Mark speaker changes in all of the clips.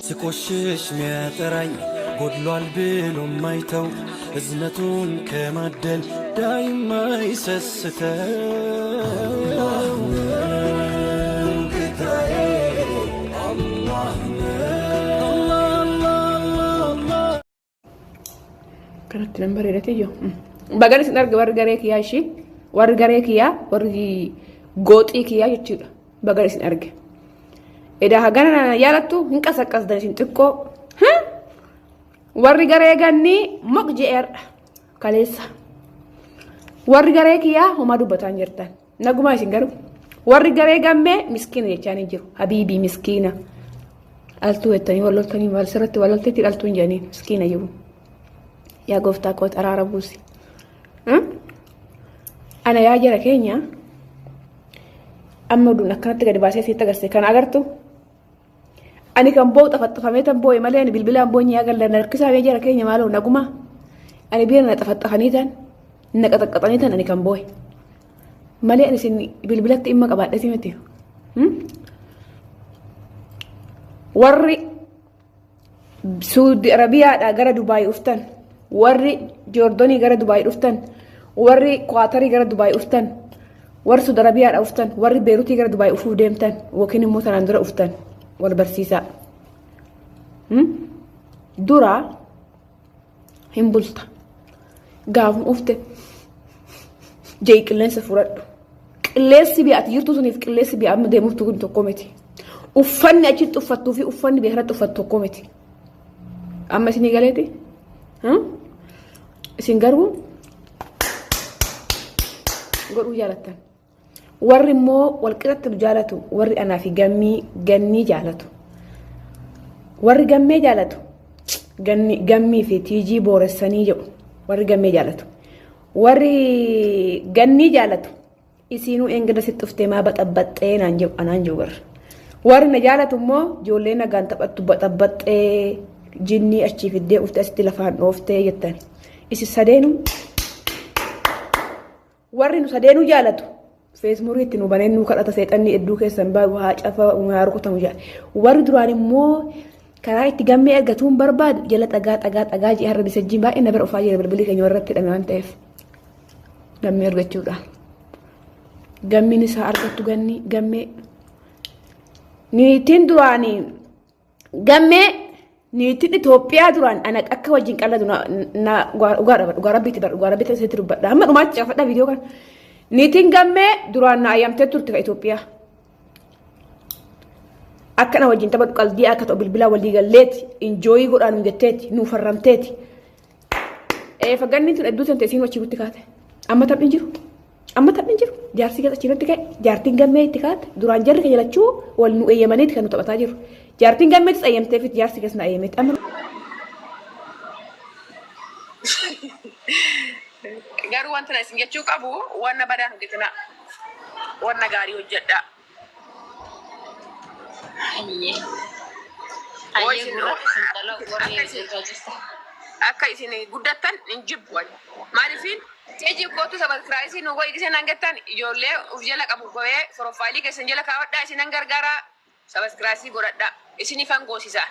Speaker 1: ስቆሽሽ ሚያጠራኝ ጎድሏል ብሎ ማይተው እዝነቱን ከማደል ዳይማ ይሰስተው ጌታዬ
Speaker 2: كانت نمبر ريتيو بغاري سنرغ ورغاري كيا شي ورغاري كيا ورغي غوطي كيا يتشيد بغاري سنرغ اذا هغانا يالتو انقسقس دشين تكو ورغاري غني مقجير كاليسا ورغاري كيا هما دوبتان جرتان نغما سينغرو ورغاري غامي مسكين يچاني جيرو حبيبي مسكينه التو التاني والله التاني والسرت والله تيتي التو جاني مسكينه يو يا قفتا كوت أرارا بوسي أنا يا جرا كينيا أما دونا كانت تقدر باسي سيتا قرسي كان أغرتو أنا كان بو تفت فميتا بوي مالي بالبلا بوني أغل لنا ركسا يا جرا كينيا مالو نقوما أنا بينا تفت خنيتا إنك أتقطنيتا أنا كان بوي مالي أنا سيني بالبلا تإما قبات لسيمتي وري سود ربيع أغرا دبي أفتن warri joordonii gara dubaay dhuftan warri kwaatarii gara dubaay dhuftan warri Saudi Arabiyaa dhuftan warri Beeruutii gara dubaay ufuuf deemtan wakiin immoo sanaan dura dhuftan wal barsiisaa dura hin bulta gaafum ufte jee qilleensa fudhadhu qilleensi bi'aati jirtu suniif qilleensi bi'aa amma deemuuf tuqun tokko miti uffanni achitti uffattuu fi uffanni beekarratti uffattu tokko miti amma isinii galeeti isin garuu godhuu jaalatan warri immoo walqixatti jaalatu warri anaa fi gannii jaalatu warri gammee jaalatu gammii fi tiijii booressanii jedhu warri gammee jaalatu warri gannii jaalatu isiinuu eengada sitti dhuftee maa baxabbaxxee naan jedhu anaan jedhu warri na jaalatu immoo ijoollee nagaan taphattu baxabbaxxee jinnii achii fiddee ufte asitti lafaan dhooftee jettan isi sadeenu warri nu sadeenu jaalatu feesmuuriitti nu baneen nu kadhata seexanni hedduu keessan baa waa cafa waa rukutamu jaa warri duraan immoo karaa itti gammee argatuun barbaadu jala xagaa jee har'a bisajjiin baay'ee na bira ofaa jira bilbilii keenya warratti hidhame waan ta'eef gammee argachuudha gammiin isaa argattu gammee niitiin duraanii gammee niitiin Itoophiyaa duraan ana akka wajjin qallatu na gaarabbiitti asitti dubbadha amma dhumaatti cafadha viidiyoo kan niitiin gammee duraan na ayyamtee turte ka Itoophiyaa akka na wajjin taphatu qalbii akka ta'u bilbilaa walii galleeti injooyii godhaan jetteeti nuuf farramteeti faganni tun hedduu tante isiin wachii gutti kaate amma taphni jiru jaarsi keessa achiirratti ka'e jaartiin gammee itti kaate duraan jarri ka jalachuu wal nu eeyyamaniiti kan nu taphataa jiru jaartiin gammeetis ayyamtee fi jaarsi keessa na ayyameeti amma
Speaker 3: garuu wanta na isin jechuu qabu wanna badaan hojjetina wanna gaarii hojjedha akka isin guddattan hin jibbu maaliifin teejii kootu sabaskraayisii nu go'i gisee nan gettan ijoollee uf jala qabu go'ee profaayilii keessan jala kaawwadhaa isinan gargaaraa sabaskraayisii godhadhaa isinifan goosisa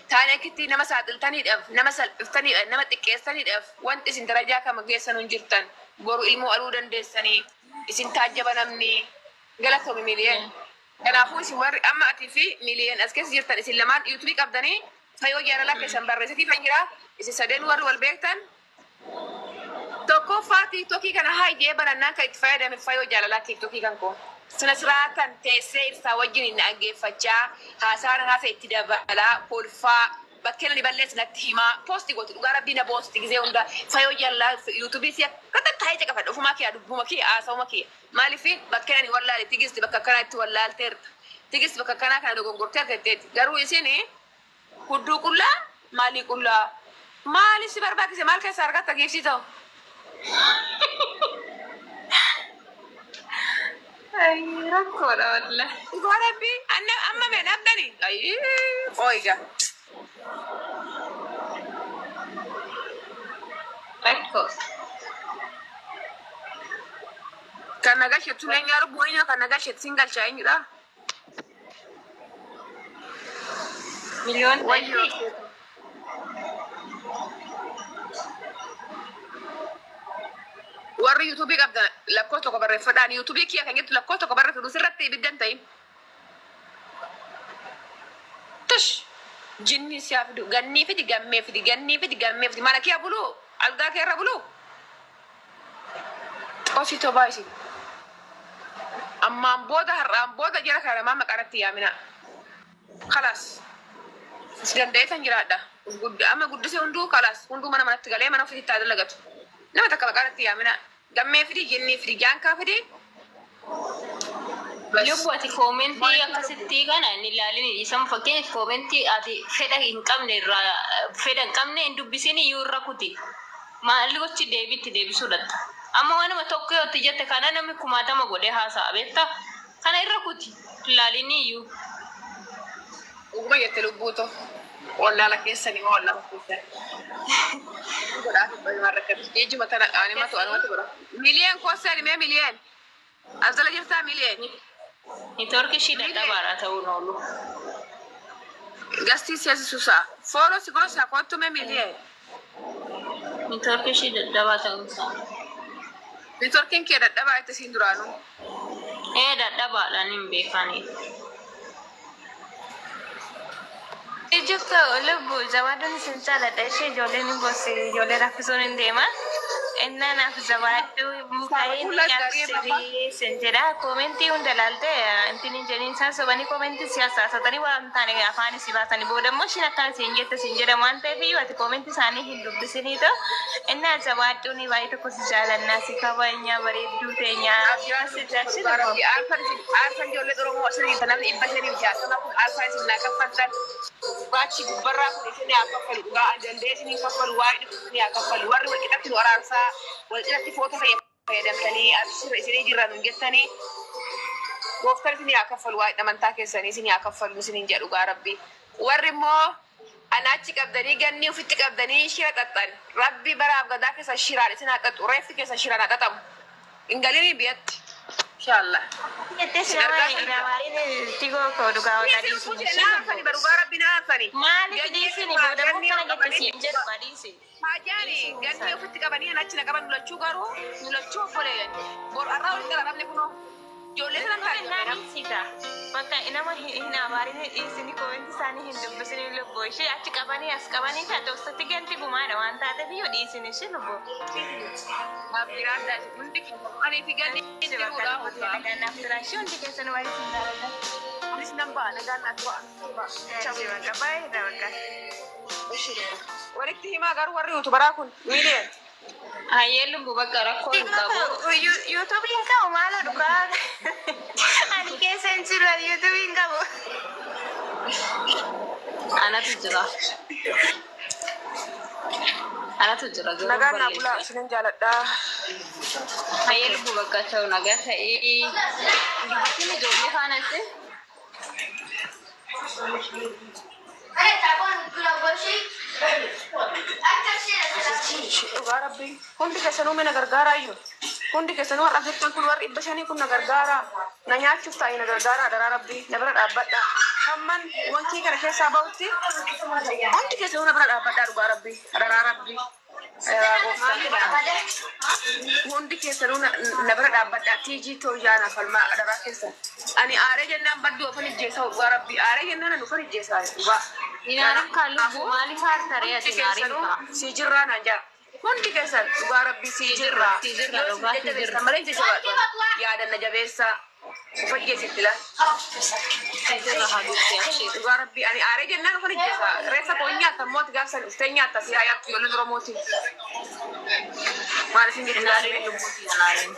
Speaker 3: taane akitti nama saaxiltaniidhaaf nama salphiftaniidhaaf nama xiqqeessaniidhaaf wanti isin darajaa kama geessan hin jirtan boru ilmoo aluu dandeessanii isin taajjaba namni galatoome miiliyoon kanaafuu isin warri amma atii fi miiliyoon as keessa jirtan isin lamaan yuutuubii qabdanii fayyoo jaalalaa keessan barreessitii fan jira isin sadeen warri wal beektan tokkoffaa tiiktokii kana haayee banannaan kan itti fayyadame fayyoo jaalalaa tiiktokii kan koo sina siraatan teessee ibsaa wajjin inni dhaggeeffachaa haasaan itti dabalaa kolfaa bakkeen ani balleessi natti himaa poosti gootu dhugaa rabbii na poosti gisee hunda fayyoo jaalalaa yuutuubii si akka taa'ee caqafadha ofumaa kiyya dubbuma kiyya haasawuma kiyya maaliifin bakkeen ani wallaale tigisti bakka akkanaa itti wallaalteerta tigisti bakka akkanaa kana dogongortee argatteetti garuu isin hudduu qullaa maalii qullaa maali si barbaachise maal keessa argatta geessii ta'u ay rakkoodha wallahi gorabi amma men abdani ay oiga rakko kana gashe tulenya rubunya kana gashe single chain da
Speaker 4: مليون
Speaker 3: Wayyoo.
Speaker 4: تأتي.
Speaker 3: Warri yuutuubii qabdan lakkoo tokko barreeffadhaan yuutuubii kiyya kan jettu lakkoo tokko barreeffatu sirratti ibiddan ta'in. Tush jinni siyaa fidu gannii fidi gammee fidi gannii fidi gammee fidi mana kiyya buluu algaa kee irra buluu. Xoosii tobaa isin. Ammaan booda har'aan booda jara kana namaa maqaarratti yaamina. Kalaas. Si dandeetan jiraadha. Amma guddisee hunduu kalaas hunduu mana manatti galee mana ofiitti haa dalagatu. Nama takka maqaarratti yaamina. Gammee fidi jinnii fidi jaankaa fidi.
Speaker 4: Lubbu ati koomentii akkasitti kana inni ilaalini isaan fakkeenya koomentii ati fedha hin qabne irraa fedha hin qabne hin dubbisin iyyuu irra kuti. Maalli gochi deebiitti deebisuu dhatta. Amma wanuma tokko yoo jette kana namni kumaatama godhee haasa'a beektaa kana irra kuti ilaalini iyyuu.
Speaker 3: Uguma jette lubbuuto. Wallaala keessanii moo wallaala keessanii. Godhaa fi marrakkatti. Ijuma tana qaanii matu anumatti godha. Miliyeen koosanii mee miliyeen. Asala jirtaa miliyeen.
Speaker 4: Niitoorki ishii dadhabaadha ta'uun oolu.
Speaker 3: Gastii siyaasi suusaa. Fooloo si goosaa kottu mee miliyeen.
Speaker 4: Niitoorki ishii dadhabaa ta'uun isaa.
Speaker 3: Niitoorkiin kee dadhabaa itti siin duraanuu.
Speaker 4: Dadhabaadhaan hin beekaniif.
Speaker 5: Ijjirta lubbu jabaadonni sin caaladha ishee ijoolleen hin bosse ijoollee raffisuun hin deema. Innaa naaf jabaaddu mukaa'in yaabsirii sin jedha koomentii hunda ilaalte intin hin jedhin isaan sobanii koomentii siyaasatanii waan taane afaan isii baasanii booda immoo ishiin akkaan siin jette siin jedhamu waan ta'eef iyyuu ati koomentii isaanii hin dubbisiniito. Innaa jabaadduun baay'ee tokko si jaalannaa si kabajnaa bareedduu teenyaa si jaajila.
Speaker 3: Aarfan ijoollee Oromoo asirii namni dhibba shaniif jaatama kun aarfan isin naa kaffaltan. Baachi gubbarraa kun isin haa kaffalu dhugaa danda'ee isin kaffalu waa'ee dhufu isin haa kaffalu warri walqixatti nu araarsaa walqixatti foota fayyadamtanii absirra isinii jirran hin jettanii gooftaan isin haa kaffalu waa'ee amantaa keessanii isin haa kaffalu isin hin jedhu dhugaa rabbi warri immoo anaachi qabdanii gannii ofitti qabdanii shira xaxxan rabbi baraaf gadaa keessa shiraan isin haa xaxxu reeffi keessa shiraan haa xaxamu hin galinii biyyatti. Inshallah.
Speaker 5: Este se llama Iramarín Tigo Koduga Otadisi. Mali Disi ni boda mukana gete si injet badisi.
Speaker 3: Hajari ganni ufitti qabanii anachina qaban nulachuu garuu nulachuu obbolee bor arraa walitti qalamne kunoo ijoollee sanan taa'e.
Speaker 5: Sita. Bakka inama hin amaarin isini koomenti isaanii hin dubbisini lubbo ishee achi qabanii as qabanii taate uffatti ganti gumaadha waan taateef iyyuu dhiisini ishee lubbo.
Speaker 3: Abdiraan daasi hundi ani fi ganni jiruudha.
Speaker 5: Nagannaaf turaashii hundi keessan waliin sin daawwata.
Speaker 3: Anis nan ba'a nagannaaf ba'a.
Speaker 5: Chabii bakka baay'eedha bakka.
Speaker 3: Walitti himaa garuu warri yuutubaraa kun miiliyan.
Speaker 4: Hayyee lubbu bakka rakkoo hin qabu.
Speaker 5: Yuutuubiin qabu maaloo dhugaa. Ani keessa hin jiru yuutuubiin qabu.
Speaker 4: Anatu jira. Anatu jira.
Speaker 3: Nagaan bulaa isinin jaaladhaa.
Speaker 4: Hayyee lubbu bakka ta'u nagaa ta'ee. Dubartiin ijoollee faanatti.
Speaker 3: Dhugaa rabbii hundi keessanuu mina gargaaraa iyyuu hundi keessanuu har'a jettan kun warri dhibba shanii kun na gargaaraa na nyaachuuf taa'ee na gargaaraa daraa rabbii na bira dhaabbadha hamman wankii kana keessaa bahutti hundi keessanuu na bira dhaabbadhaa dhugaa rabbii daraa rabbii hundi keessanuu na bira dhaabbadhaa tiijii tooyaana falmaa daraa keessan ani aaree jennaan badduu ofan ijjeessaa dhugaa rabbii aaree jennaan ufan ijjeessaa dhugaa.
Speaker 4: Inaarin kallu maaliif hartaree ati inaarin ka?
Speaker 3: Si jirraa naan jaa. Hundi keessan dhugaa rabbii si jirraa.
Speaker 4: Si jirra dhugaa si jirra.
Speaker 3: Malee jajjabaadha. Yaadan na jabeessaa. Ufayyeesitti la.
Speaker 4: Si jirra habiitti achii.
Speaker 3: Dhugaa rabbii ani aaree jennaan ufan ijjeessaa. Reeffa koo nyaata mooti gaafsan uftee nyaata si hayaatti ijoolleen Oromooti. Maal isin jetti
Speaker 4: Inaarin lubbuuti inaarin.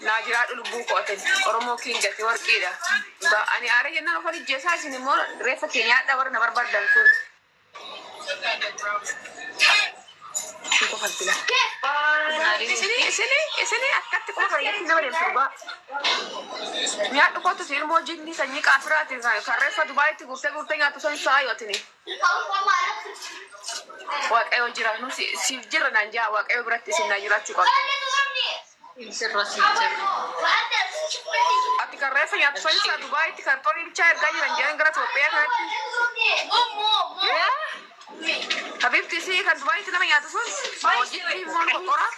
Speaker 3: naa jiraadhu lubbuu koote Oromoo kiingati warqiidha. Ani aaree jennaan ufan ijjeessaa isin immoo reeffa kee nyaadha warra na barbaadan kun. Isini akkatti kuma fayyatti nama deemtu dhugaa. Nyaadhu kootu si ilmoo jinni sanyii qaafiraati kan reeffa Dubaayitti gurtee nyaatu san saayotini. Waaqayyo jira nu siif jirra naan jaa waaqayyo biratti isin naa jiraachuu qabdu.
Speaker 4: Sirra si jirra.
Speaker 3: Ati kan reeffa nyaatu san isaa Dubaayitti kan torii bichaa ergaa jiran jiran gara Itoophiyaa kanatti. حبيبتي سي كان دبي تنام يا تصل وجدتي مول قطرة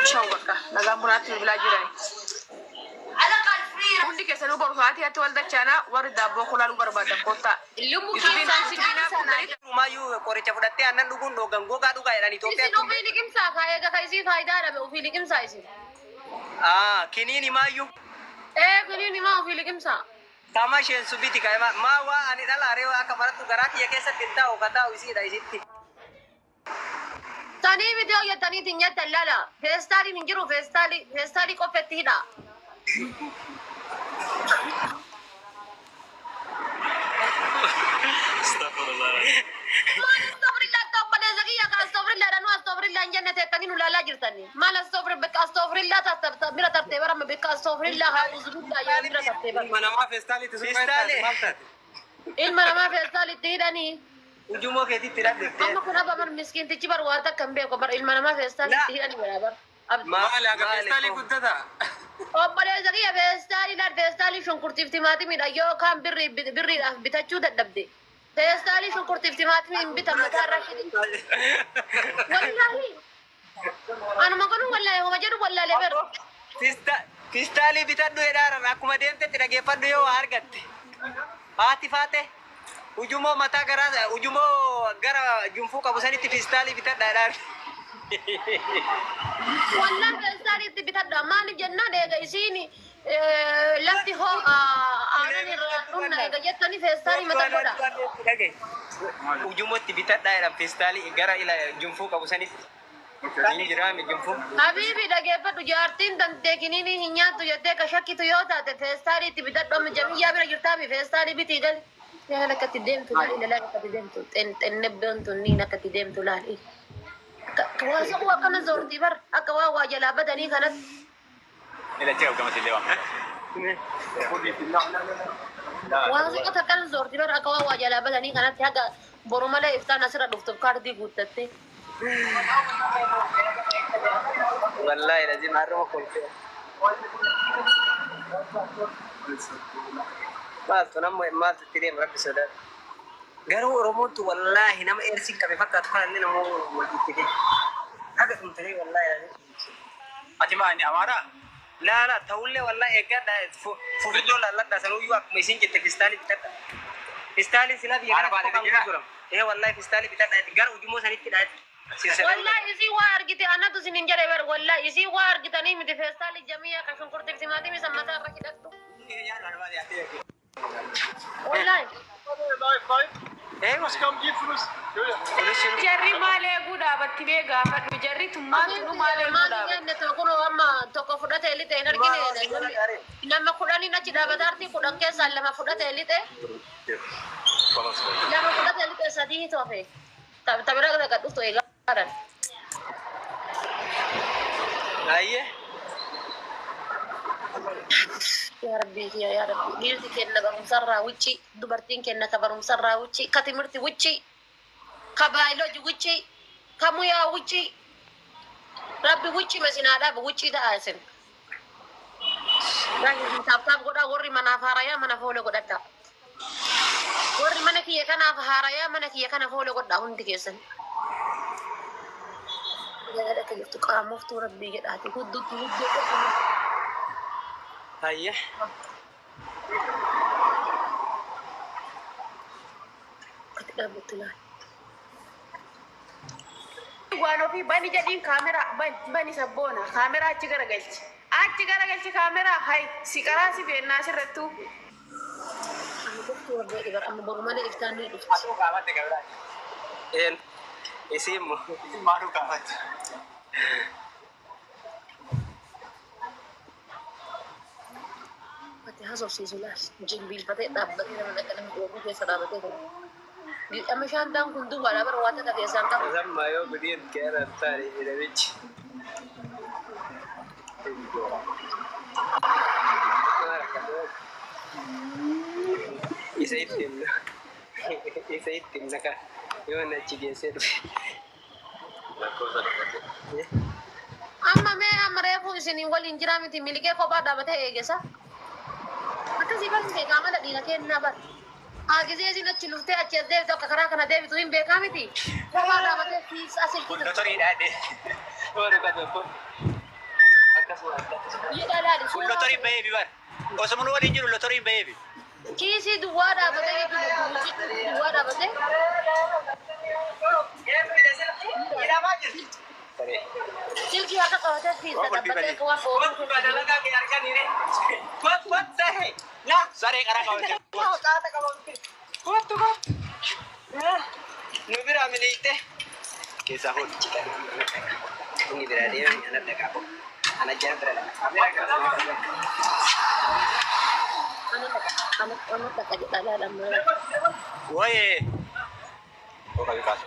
Speaker 3: شو بقى نظام مراتي بلا جيراني hundi ke sanu baru saati ati walda chana warda bo khulalu barbada kota
Speaker 4: Lumu kisan sidina
Speaker 6: Rumayu koricha fudatte annan dugun do gango ga duga irani to
Speaker 5: Isi no fili kim sa kaya ga kaisi faida da me fili kim sa isi.
Speaker 6: kinini mayu
Speaker 5: Kini ni ma fili kim sa.
Speaker 6: tama shen subiti kai ma wa ani dala rewa kamaratu garati ya kesa tinta o kata usi da isitti
Speaker 5: Tani video ya tani tinya tallala. Festali mingiru festali ko fetida. Astagfirullah toppade zakiya ka astagfirullah danu astagfirullah jannate tani nulala jirtani. Mal astagfirullah ta mira tarte bara me bika astagfirullah a'udhu billahi ya mira tarte bara.
Speaker 6: mana ma festali tu festali
Speaker 5: Ilma nama festali tidani.
Speaker 6: ujumo ke titira de
Speaker 5: Amma kuna ba mar miskin tichi bar wata kambe ko bar ilma nama festali tidani barabar.
Speaker 6: ma ala ga festali kuddata
Speaker 5: Obbole zakiya festali shunkurtif timati mi dayo kan birri bitachu dadabde. Festali shunkurtif timati mi bitam mata rashidi. Wallahi. Anu makonu wallahi ho majadu wallahi ber.
Speaker 6: festali bitaddu edara akuma demte tirage faddu yo argatte ati fate ujumo mata gara ujumo gara jumfu kabusaniti festali bitadda edara
Speaker 5: Wallahi festali bitadda mani janna de isini lafti ho anani runna ga jettani festali mata goda.
Speaker 6: ujumo bitadda edara festali gara ila jumfu kabusaniti ini jirami jumfu
Speaker 5: Habibi dhaggeeffadhu jaartiin tantee kiniini hin nyaattu jettee ka shakkitu yoo taate feestaaliitti bitadhu jamiyyaa bira jirtaami feestaalii bitii gal yaala akkatti deemtu laal ila laal akkatti deemtu xennebbeon tunniin akkatti deemtu laal waa soquu akkana zoortii bar akka waa jalaa badanii kanatti waa soqota akkana zoortii bar akka waa jalaa badanii kanatti haga boru malee iftaan asirra dhuftuuf kaardii guuttattee
Speaker 6: والله لازم اروح كل ما تنام ما تتريم رب سداد قالوا رمونت والله نما ارسل كم فكرت قال لنا مو وديتك هذا كنت لي والله يعني اتما اني امارا لا تولي والله اقعد فوجو لا لا سنو يو ميسين جت فيستالي بتاع فيستالي سلا بيا ايه والله فيستالي بتاع قالوا جمو سنيت كده
Speaker 5: والله isi waa argite anatu sinin jare ber wallahi isi waa argitani miti festali jamia ka shunkurti timati mi samata ra hidatu wallahi
Speaker 6: was kam git flus
Speaker 3: jarri male guda batti be gafadhu jarri tumma tunu male guda
Speaker 5: ne to kuno amma to ko fudate elite energine nama kudani na chida badarti kudan ke sallama fudate elite lama fudate elite sadi to fe tabira ga dusto ega
Speaker 6: ايه
Speaker 5: يا ربي يا ربي ديرتي كنا برمسرة وجهي دبرتين كنا كبرمسرة وجهي كتمرتي وجهي كبايلوج وجهي كمويا وجهي ربي وجهي مسنا هذا بوجهي ده أحسن لكن تاب قدا وري منا فاريا منا فولو قدا تاب وري منا كي يكنا فاريا منا كي يكنا فولو قدا هندي كيسن هذا كي يفتقى مفتو ربي قدا تهدو
Speaker 6: هيا
Speaker 5: كتلا بطلان
Speaker 3: wano fi bani jadin kamera bani sabbona kamera achi garagalchi kamera hay sikara si be nasiratu
Speaker 5: أنا كنت ورد إذا أنا برمانة إفتاني إفت
Speaker 6: ان اسم مارو كافت
Speaker 5: فتي هذا سيزولاش جنبيل فتي دابت إذا من أكلم دوبي في سلامته أما شان دام كنتو ولا برواتا كفي زانتا
Speaker 6: زما يو بدين كير تاري الى بيتش Isaitim naka yun na chigeset.
Speaker 5: أما ما أمره فو سنين ولين جرامي تملكه كوبا دابته إيجسا
Speaker 7: akkasii barri beekaa mana dhiira kennaa bar. Agizee isin achi luftee achi as deebitu akka karaa kana deebitu hin beekaa miti. Kophaa dhaabatee fiis asil kutu.
Speaker 6: Kullotorii dhaadhe. Kullotorii baheefi bar. Osoo mun waliin jiru kullotorii baheefi.
Speaker 7: Kiisii duwwaa dhaabatee duwwaa dhaabatee. Silkii harka qabatee fiisa dhaabbatee akka waan ooluu
Speaker 6: saree qara qabate. Nu biraa miliite. Keessaa hojii inni biraa deemee ana dhaqaa. Ana jala bira dhaqaa.
Speaker 7: Ana dhaqaa jedhaa laalammaa.
Speaker 6: Wayee.